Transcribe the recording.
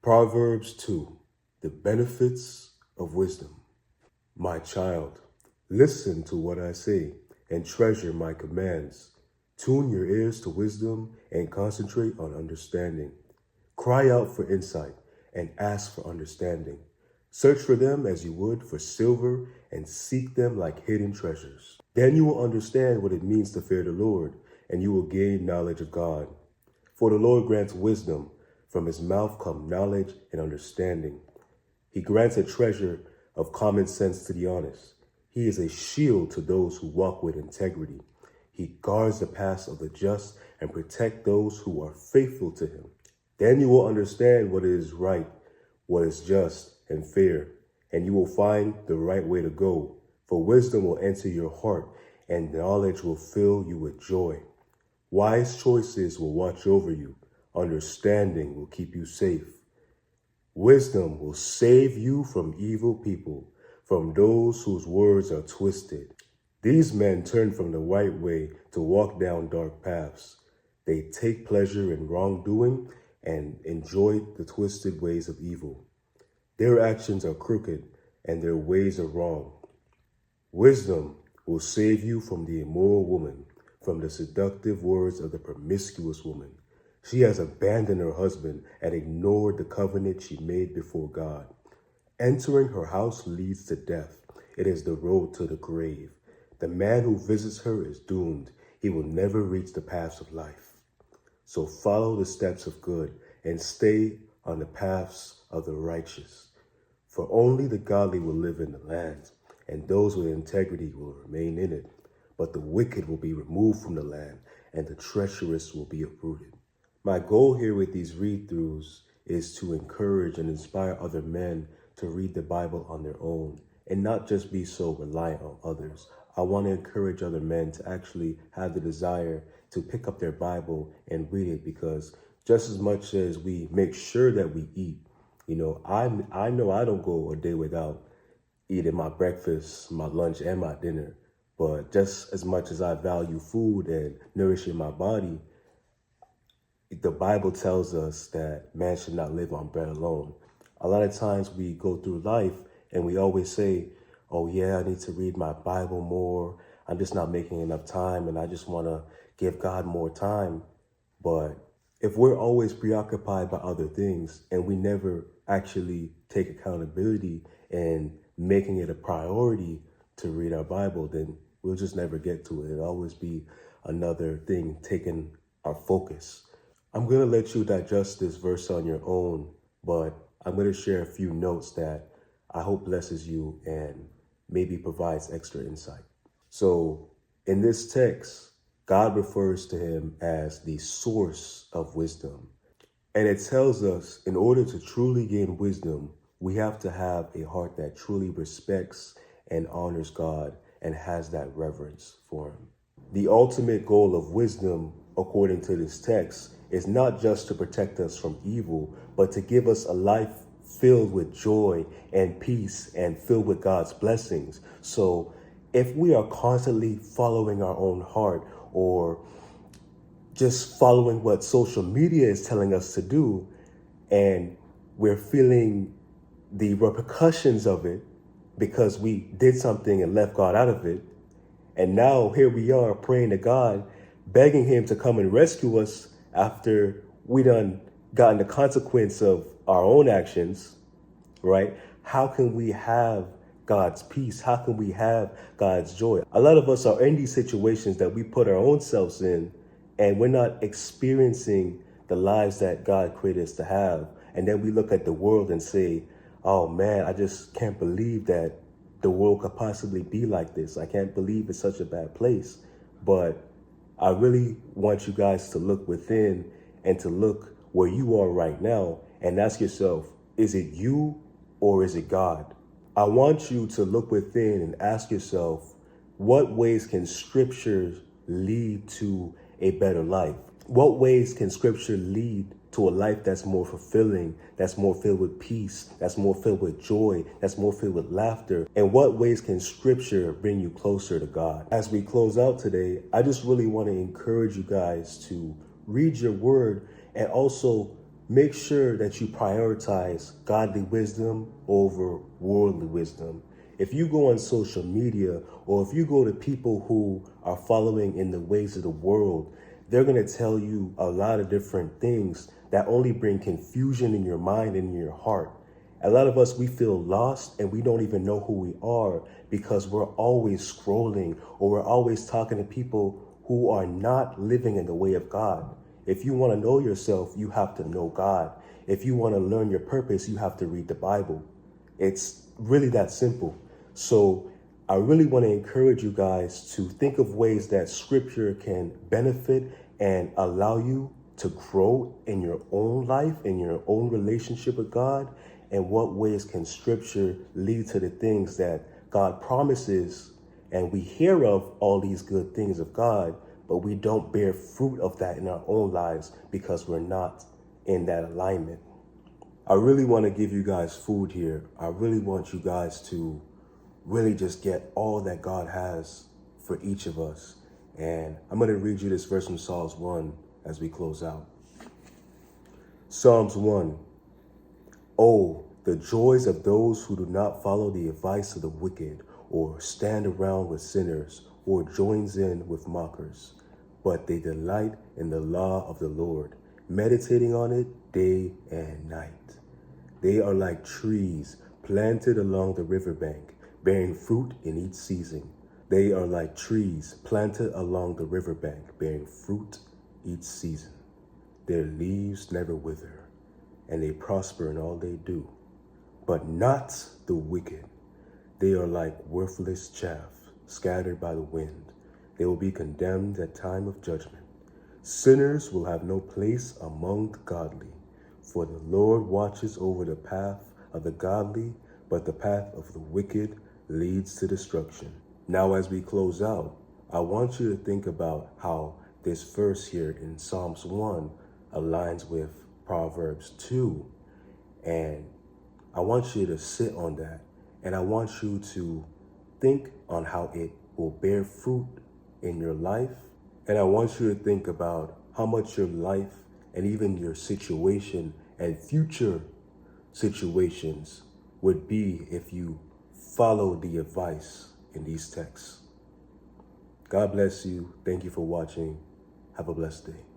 Proverbs 2, the benefits of wisdom. My child, listen to what I say and treasure my commands. Tune your ears to wisdom and concentrate on understanding. Cry out for insight and ask for understanding. Search for them as you would for silver and seek them like hidden treasures. Then you will understand what it means to fear the Lord, and you will gain knowledge of God. For the Lord grants wisdom. From his mouth come knowledge and understanding. He grants a treasure of common sense to the honest. He is a shield to those who walk with integrity. He guards the paths of the just and protects those who are faithful to him. Then you will understand what is right, what is just and fair, and you will find the right way to go. For wisdom will enter your heart, and knowledge will fill you with joy. Wise choices will watch over you. Understanding will keep you safe. Wisdom will save you from evil people, from those whose words are twisted. These men turn from the right way to walk down dark paths. They take pleasure in wrongdoing and enjoy the twisted ways of evil. Their actions are crooked and their ways are wrong. Wisdom will save you from the immoral woman, from the seductive words of the promiscuous woman. She has abandoned her husband and ignored the covenant she made before God. Entering her house leads to death. It is the road to the grave. The man who visits her is doomed. He will never reach the paths of life. So follow the steps of good and stay on the paths of the righteous. For only the godly will live in the land, and those with integrity will remain in it. But the wicked will be removed from the land, and the treacherous will be uprooted. My goal here with these read-throughs is to encourage and inspire other men to read the Bible on their own and not just be so reliant on others. I want to encourage other men to actually have the desire to pick up their Bible and read it, because just as much as we make sure that we eat, I know I don't go a day without eating my breakfast, my lunch, and my dinner. But just as much as I value food and nourishing my body, the Bible tells us that man should not live on bread alone. A lot of times we go through life and we always say, oh yeah, I need to read my Bible more. I'm just not making enough time and I just want to give God more time. But if we're always preoccupied by other things and we never actually take accountability and making it a priority to read our Bible, then we'll just never get to it. It'll always be another thing taking our focus. I'm going to let you digest this verse on your own, but I'm going to share a few notes that I hope blesses you and maybe provides extra insight. So in this text, God refers to him as the source of wisdom. And it tells us in order to truly gain wisdom, we have to have a heart that truly respects and honors God and has that reverence for him. The ultimate goal of wisdom, according to this text, is not just to protect us from evil, but to give us a life filled with joy and peace and filled with God's blessings. So if we are constantly following our own heart or just following what social media is telling us to do, and we're feeling the repercussions of it because we did something and left God out of it, and now here we are praying to God, begging him to come and rescue us after we done gotten the consequence of our own actions, right? How can we have God's peace? How can we have God's joy? A lot of us are in these situations that we put our own selves in, and we're not experiencing the lives that God created us to have. And then we look at the world and say, oh man, I just can't believe that the world could possibly be like this. I can't believe it's such a bad place. But I really want you guys to look within and to look where you are right now and ask yourself, is it you or is it God? I want you to look within and ask yourself, what ways can Scripture lead to a better life? What ways can Scripture lead to a life that's more fulfilling, that's more filled with peace, that's more filled with joy, that's more filled with laughter? And what ways can Scripture bring you closer to God? As we close out today, I just really want to encourage you guys to read your word and also make sure that you prioritize godly wisdom over worldly wisdom. If you go on social media or if you go to people who are following in the ways of the world, they're going to tell you a lot of different things that only bring confusion in your mind and in your heart. A lot of us, we feel lost and we don't even know who we are because we're always scrolling or we're always talking to people who are not living in the way of God. If you want to know yourself, you have to know God. If you want to learn your purpose, you have to read the Bible. It's really that simple. So I really want to encourage you guys to think of ways that scripture can benefit and allow you to grow in your own life, in your own relationship with God, and what ways can scripture lead to the things that God promises. And we hear of all these good things of God, but we don't bear fruit of that in our own lives because we're not in that alignment. I really want to give you guys food here. I really want you guys to really just get all that God has for each of us. And I'm going to read you this verse from Psalms 1 as we close out. Psalms 1. Oh, the joys of those who do not follow the advice of the wicked, or stand around with sinners, or joins in with mockers. But they delight in the law of the Lord, meditating on it day and night. They are like trees planted along the riverbank, bearing fruit in each season. They are like trees planted along the riverbank, bearing fruit each season. Their leaves never wither, and they prosper in all they do. But not the wicked. They are like worthless chaff, scattered by the wind. They will be condemned at time of judgment. Sinners will have no place among the godly, for the Lord watches over the path of the godly, but the path of the wicked leads to destruction. Now, as we close out, I want you to think about how this verse here in Psalms 1 aligns with Proverbs 2. And I want you to sit on that. And I want you to think on how it will bear fruit in your life. And I want you to think about how much your life and even your situation and future situations would be if you follow the advice in these texts. God bless you. Thank you for watching. Have a blessed day.